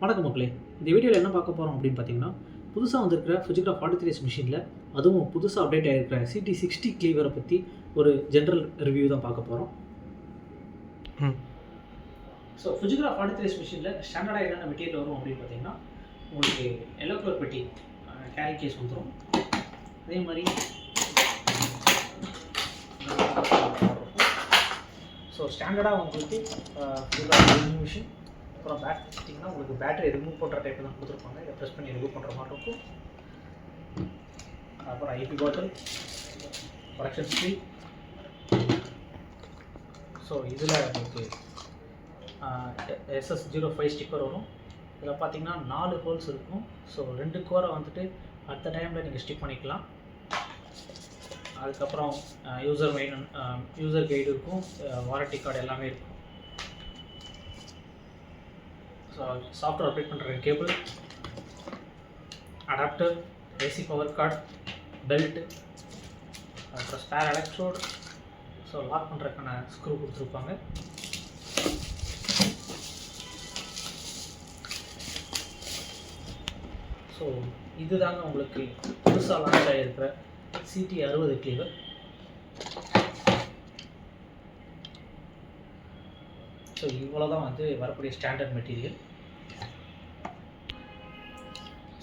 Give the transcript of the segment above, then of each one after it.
வணக்கம் மக்களே. இந்த வீடியோவில் என்ன பார்க்க போகிறோம் அப்படின்னு பார்த்தீங்கன்னா, புதுசாக வந்திருக்கிற Fujikra 43S மிஷினில் அதுவும் புதுசாக அப்டேட் ஆகிருக்கிற CT60 கிளீவரை பற்றி ஒரு ஜென்ரல் ரிவ்யூ தான் பார்க்க போகிறோம். ஸோ Fujikra 43S மிஷினில் ஸ்டாண்டர்டாக என்னென்ன மெட்டீரியல் வரும் அப்படின்னு பார்த்தீங்கன்னா, உங்களுக்கு எல்லோ கலர் பெட்டி கேரி கேஸ் வந்துடும். அதே மாதிரி ஸோ ஸ்டாண்டர்டாக உங்களுக்கு மிஷின், அப்புறம் பேக் வச்சிட்டிங்கன்னா உங்களுக்கு பேட்டரி ரிமூவ் பண்ணுற டைப் தான் கொடுத்துருப்பாங்க. இதை ப்ரெஸ் பண்ணி ரிமூவ் பண்ணுற மாதிரி இருக்கும். அப்புறம் ஐபி பாட்டில், ப்ரொடக்ஷன் ஸ்க்ரீன். ஸோ இதில் உங்களுக்கு SS05 ஸ்டிக்கர் வரும். இதில் பார்த்தீங்கன்னா 4 ஹோல்ஸ் இருக்கும். ஸோ 2 கோரை வந்துட்டு அடுத்த டைமில் நீங்கள் ஸ்டிக் பண்ணிக்கலாம். அதுக்கப்புறம் யூசர் கைடு இருக்கும், வாரண்டி கார்டு எல்லாமே இருக்கும். ஸோ சாஃப்ட்வேர் அப்டேட் பண்ணுற cable, adapter, AC power card, belt, அப்புறம் ஸ்பேர் எலக்ட்ரோட். ஸோ லாக் பண்ணுறதுக்கான ஸ்க்ரூ கொடுத்துருப்பாங்க. ஸோ இதுதாங்க உங்களுக்கு புதுசாக லான்ச் ஆகியிருக்கிற CT60 கிளீவர். ஸோ இவ்வளோ தான் வந்து வரக்கூடிய ஸ்டாண்டர்ட் மெட்டீரியல்.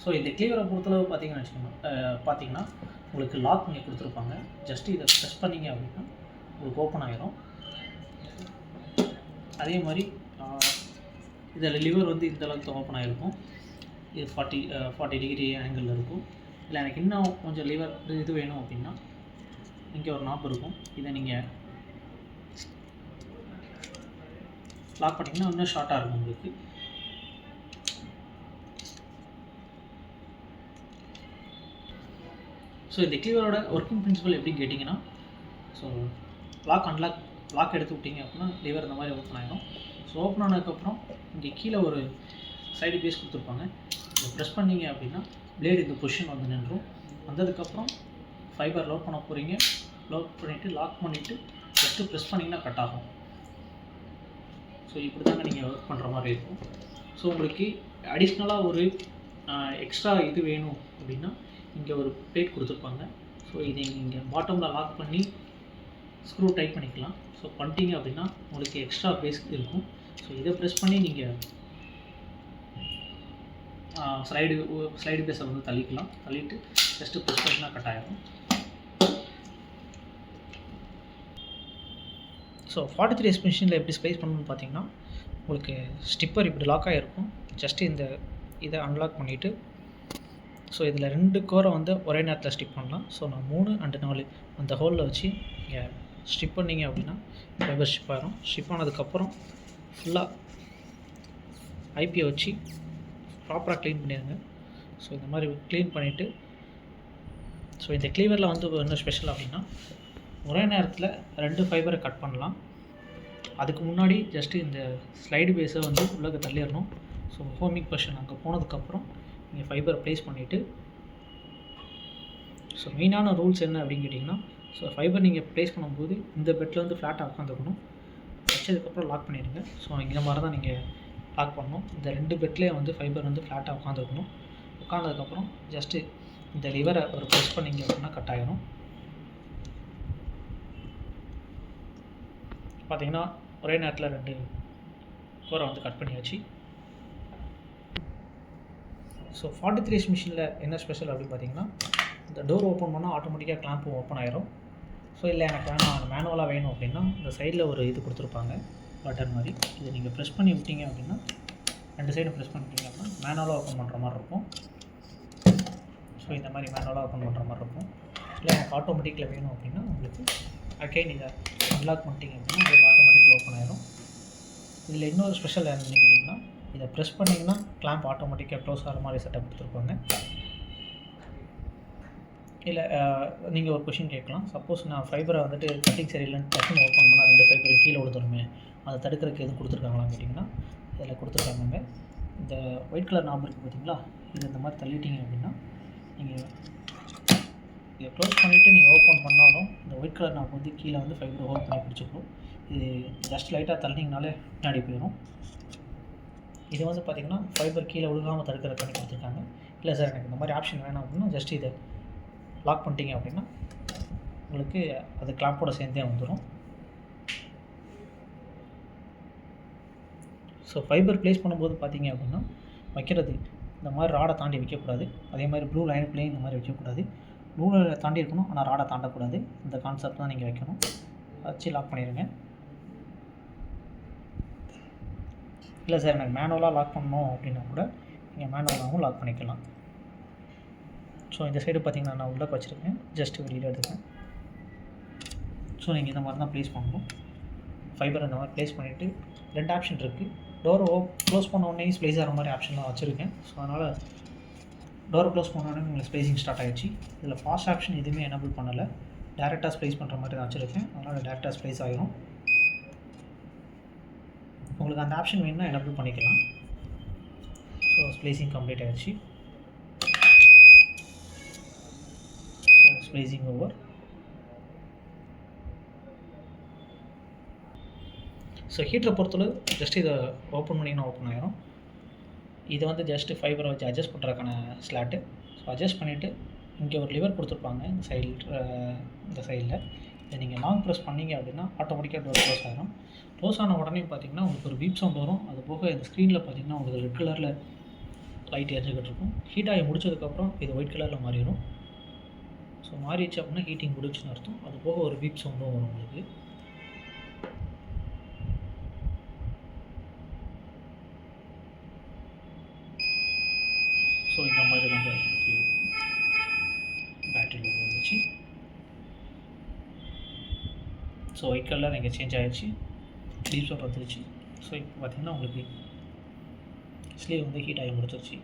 ஸோ இந்த கிளீவரை பொறுத்தளவு பார்த்தீங்கன்னா உங்களுக்கு லாக் பண்ணி கொடுத்துருப்பாங்க. ஜஸ்ட் இதை ப்ரெஸ் பண்ணிங்க அப்படின்னா உங்களுக்கு ஓப்பன் ஆகிரும். அதே மாதிரி இதில் லிவர் வந்து இந்த அளவுக்கு ஓப்பன் ஆகிருக்கும். இது 40 டிகிரி ஆங்கிளில் இருக்கும். இல்லை எனக்கு இன்னும் கொஞ்சம் லிவர் இது வேணும் அப்படின்னா இங்கே ஒரு நாப் இருக்கும். இதை நீங்கள் லாக் பண்ணிங்கன்னா இன்னும் ஷார்ட்டாக இருக்கும் உங்களுக்கு. ஸோ இந்த கிளீவரோட ஒர்க்கிங் பிரின்சிபல் எப்படின்னு கேட்டிங்கன்னா, ஸோ லாக் எடுத்து விட்டிங்க அப்படின்னா லிவர் இந்த மாதிரி ஓப்பன் ஆகிடும். ஸோ ஓப்பன் ஆனதுக்கப்புறம் இங்கே கீழே ஒரு சைடு பேஸ் கொடுத்துருப்பாங்க. இதை ப்ரெஸ் பண்ணிங்க அப்படின்னா பிளேடு இந்த பொசிஷன் வந்து நின்றும். வந்ததுக்கப்புறம் ஃபைபர் லோட் பண்ண போகிறீங்க. லோட் பண்ணிவிட்டு லாக் பண்ணிவிட்டு ஜஸ்ட்டு ப்ரெஸ் பண்ணிங்கன்னா கட் ஆகும். ஸோ இப்படி தாங்க நீங்கள் ஒர்க் பண்ணுற மாதிரி இருக்கும். ஸோ உங்களுக்கு அடிஷ்னலாக ஒரு எக்ஸ்ட்ரா இது வேணும் அப்படின்னா இங்கே ஒரு பிளேட் கொடுத்துருப்பாங்க. ஸோ இதை இங்கே பாட்டமில் லாக் பண்ணி ஸ்க்ரூ டைட் பண்ணிக்கலாம். ஸோ பண்ணிட்டீங்க அப்படின்னா உங்களுக்கு எக்ஸ்ட்ரா பேஸ் இருக்கும். ஸோ இதை ப்ரெஸ் பண்ணி நீங்கள் ஸ்லைடு பேஸை வந்து தள்ளிட்டு ஜஸ்ட்டு ப்ரெஸ் பண்ணினா கட் ஆகிடும். ஸோ 43S மிஷினில் எப்படி ஸ்பேஸ் பண்ணணும்னு பார்த்தீங்கன்னா, உங்களுக்கு ஸ்டிப்பர் இப்படி லாக் ஆகிருக்கும். ஜஸ்ட்டு இதை அன்லாக் பண்ணிவிட்டு, ஸோ இதில் 2 கோரை வந்து ஒரே நேரத்தில் ஸ்டிப் பண்ணலாம். ஸோ நான் 3 and 4 அந்த ஹோலில் வச்சு இங்கே ஸ்டிப் பண்ணிங்க அப்படின்னா ஃபைபர் ஸ்டிப் ஆகிரும். ஸ்டிப் ஆனதுக்கப்புறம் ஃபுல்லாக ஐபியை வச்சு ப்ராப்பராக க்ளீன் பண்ணிடுங்க. ஸோ இந்த மாதிரி க்ளீன் பண்ணிவிட்டு, ஸோ இந்த கிளீவரில் வந்து என்ன ஸ்பெஷல் அப்படின்னா, ஒரே நேரத்தில் 2 ஃபைபரை கட் பண்ணலாம். அதுக்கு முன்னாடி ஜஸ்ட்டு இந்த ஸ்லைடு பேஸை வந்து உள்ளே தள்ளிடணும். ஸோ ஹோமிங் பொசிஷன் அங்கே போனதுக்கப்புறம் நீங்கள் ஃபைபரை ப்ளேஸ் பண்ணிவிட்டு, ஸோ மெயினான ரூல்ஸ் என்ன அப்படின்னு கேட்டிங்கன்னா, ஸோ ஃபைபர் நீங்கள் ப்ளேஸ் பண்ணும்போது இந்த பெட்டில் வந்து ஃப்ளாட்டாக உட்காந்துக்கணும். வச்சதுக்கப்புறம் லாக் பண்ணிடுங்க. ஸோ இந்த மாதிரி தான் நீங்கள் லாக் பண்ணணும். இந்த 2 பெட்லேயே வந்து ஃபைபர் வந்து ஃப்ளாட்டாக உட்காந்துருக்கணும். உட்காந்ததுக்கப்புறம் ஜஸ்ட்டு இந்த லிவரை ஒரு ப்ரெஸ் பண்ணிங்க அப்படின்னா கட் ஆகிடும். பார்த்தீங்கன்னா ஒரே நேரத்தில் 2 கோரை வந்து கட் பண்ணியாச்சு. ஸோ 43S மிஷினில் என்ன ஸ்பெஷல் அப்படின்னு பார்த்தீங்கன்னா, இந்த டோர் ஓப்பன் பண்ணால் ஆட்டோமேட்டிக்காக கிளாம்பும் ஓப்பன் ஆகிரும். ஸோ இல்லை எனக்கு மேனுவலாக வேணும் அப்படின்னா இந்த சைடில் ஒரு இது கொடுத்துருப்பாங்க, பட்டன் மாதிரி. இதை நீங்கள் ப்ரெஸ் பண்ணி விட்டீங்க அப்படின்னா 2 சைடும் ப்ரெஸ் பண்ணிட்டீங்க அப்படின்னா மேனுவலாக ஓப்பன் பண்ணுற மாதிரி இருக்கும். ஸோ இந்த மாதிரி மேனுவலாக ஓப்பன் பண்ணுற மாதிரி இருக்கும். இல்லை எனக்கு ஆட்டோமேட்டிக்கில் வேணும் அப்படின்னா உங்களுக்கு அகைன் இதை அன்லாக் பண்ணிட்டீங்க அப்படின்னா உங்களுக்கு ஆட்டோமேட்டிக்கில் ஓப்பன் ஆகிரும். இதில் இன்னொரு ஸ்பெஷல் என்னன்னு கேட்டிங்கன்னா, இதை ப்ரெஸ் பண்ணிங்கன்னா கிளாம்ப் ஆட்டோமேட்டிக்காக க்ளோஸ் ஆகிற மாதிரி செட்டப் கொடுத்துருப்பாங்க. இல்லை நீங்கள் ஒரு கொஷின் கேட்கலாம், சப்போஸ் நான் ஃபைபரை வந்துட்டு கட்டிங் சரியில்லைன்னு டக்குன்னு ஓப்பன் பண்ணால் 2 ஃபைபர் கீழே விழுந்துருமே, அதை தடுக்கிறதுக்கு எதுவும் கொடுத்துருக்காங்களான்னு கேட்டிங்கன்னா, இதில் கொடுத்துருக்காங்க. இந்த ஒயிட் கலர் நாப் இருக்குது பார்த்தீங்களா, இது இந்த மாதிரி தள்ளிட்டீங்க அப்படின்னா நீங்கள் இதை க்ளோஸ் பண்ணிவிட்டு நீங்கள் ஓப்பன் பண்ணாலும் இந்த ஒயிட் கலர் நாப் வந்து கீழே வந்து ஃபைபர் ஹோல்ட் பண்ணி பிடிச்சிக்கும். இது ஜஸ்ட் லைட்டாக தள்ளிங்கனாலே பின்னாடி போயிடும். இது வந்து பார்த்திங்கன்னா ஃபைபர் கீழே விழுகாமல் தடுக்கிற பண்ணி கொடுத்துருக்காங்க. இல்லை சார் எனக்கு இந்த மாதிரி ஆப்ஷன் வேணாம் அப்படின்னா ஜஸ்ட் இதை லாக் பண்ணிட்டீங்க அப்படின்னா உங்களுக்கு அது கிளாம்போட சேர்ந்தே வந்துடும். ஸோ ஃபைபர் ப்ளேஸ் பண்ணும்போது பார்த்தீங்க அப்படின்னா வைக்கிறது இந்த மாதிரி ராடை தாண்டி வைக்கக்கூடாது. அதே மாதிரி ப்ளூ லைனுக்குள்ளேயும் இந்த மாதிரி வைக்கக்கூடாது. ப்ளூ லைனை தாண்டி இருக்கணும், ஆனால் ராடை தாண்டக்கூடாது. இந்த கான்செப்ட் தான் நீங்கள் வைக்கணும். வச்சு லாக் பண்ணிடுங்க. இல்லை சார் எனக்கு மேனுவலாக லாக் பண்ணணும் அப்படின்னா கூட நீங்கள் மேனுவலாகவும் லாக் பண்ணிக்கலாம். ஸோ இந்த சைடு பார்த்திங்கன்னா நான் உள்ளே வச்சுருக்கேன், ஜஸ்ட்டு வெளியில் எடுத்துக்கேன். ஸோ நீங்கள் இந்த மாதிரி தான் ப்ளேஸ் பண்ணணும். ஃபைபர் இந்த மாதிரி ப்ளேஸ் பண்ணிவிட்டு 2 ஆப்ஷன் இருக்குது. டோர் க்ளோஸ் பண்ண உடனே ஸ்ப்ளேஸ் ஆகிற மாதிரி ஆப்ஷன்லாம் வச்சுருக்கேன். ஸோ அதனால் டோர் க்ளோஸ் பண்ண உடனே உங்களுக்கு ஸ்ப்ளேசிங் ஸ்டார்ட் ஆகிடுச்சு. இதில் ஃபாஸ்ட் ஆப்ஷன் எதுவுமே எனேபிள் பண்ணலை, டேரெக்டாக ஸ்ப்ளேஸ் பண்ணுற மாதிரி தான் வச்சுருக்கேன். அதனால் டேரெக்டாக ஸ்ப்ளேஸ் ஆகிரும். உங்களுக்கு அந்த ஆப்ஷன் வேணுன்னா எனேபிள் பண்ணிக்கலாம். ஸோ ஸ்ப்ளேசிங் கம்ப்ளீட் ஆகிடுச்சு. So splicing over. ஸோ ஹீட்டரை பொறுத்தளவு ஜஸ்ட் இதை ஓப்பன் பண்ணிங்கன்னா ஓப்பன் ஆகிரும். இது வந்து ஜஸ்ட்டு ஃபைபரை வச்சு அட்ஜஸ்ட் பண்ணுறதுக்கான ஸ்லாட்டு. ஸோ அட்ஜஸ்ட் பண்ணிவிட்டு இங்கே ஒரு லிவர் கொடுத்துருப்பாங்க இந்த சைடில். இதை நீங்கள் லாங் ப்ரெஸ் பண்ணிங்க அப்படின்னா ஆட்டோமேட்டிக்காக டோர் க்ளோஸ் ஆகிரும். க்ளோஸ் ஆன உடனே பார்த்திங்கன்னா உங்களுக்கு ஒரு பீப் சவுண்ட் வரும். அது போக இந்த ஸ்க்ரீனில் பார்த்திங்கன்னா உங்களுக்கு ரெட் கலரில் லைட் எரிஞ்சுக்கிட்டு இருக்கும். ஹீட் ஆகி முடிச்சதுக்கப்புறம் இது ஒயிட் கலரில் மாறிடும். ஸோ மாறிடுச்சு அப்படின்னா ஹீட்டிங் முடிச்சுன்னு அர்த்தம். அது போக ஒரு பீப் சவுண்டும் வரும் உங்களுக்கு. ஸோ இந்த மாதிரி தான் பேட்டரி லோ வந்துச்சு. ஸோ ஒயிட் கலர் இங்கே சேஞ்ச் ஆகிடுச்சு, ஸ்லீவ்ஸும் வந்துருச்சு. ஸோ இப்போ பார்த்திங்கன்னா உங்களுக்கு ஸ்லீவ் வந்து ஹீட் ஆகி முடிச்சிருச்சு.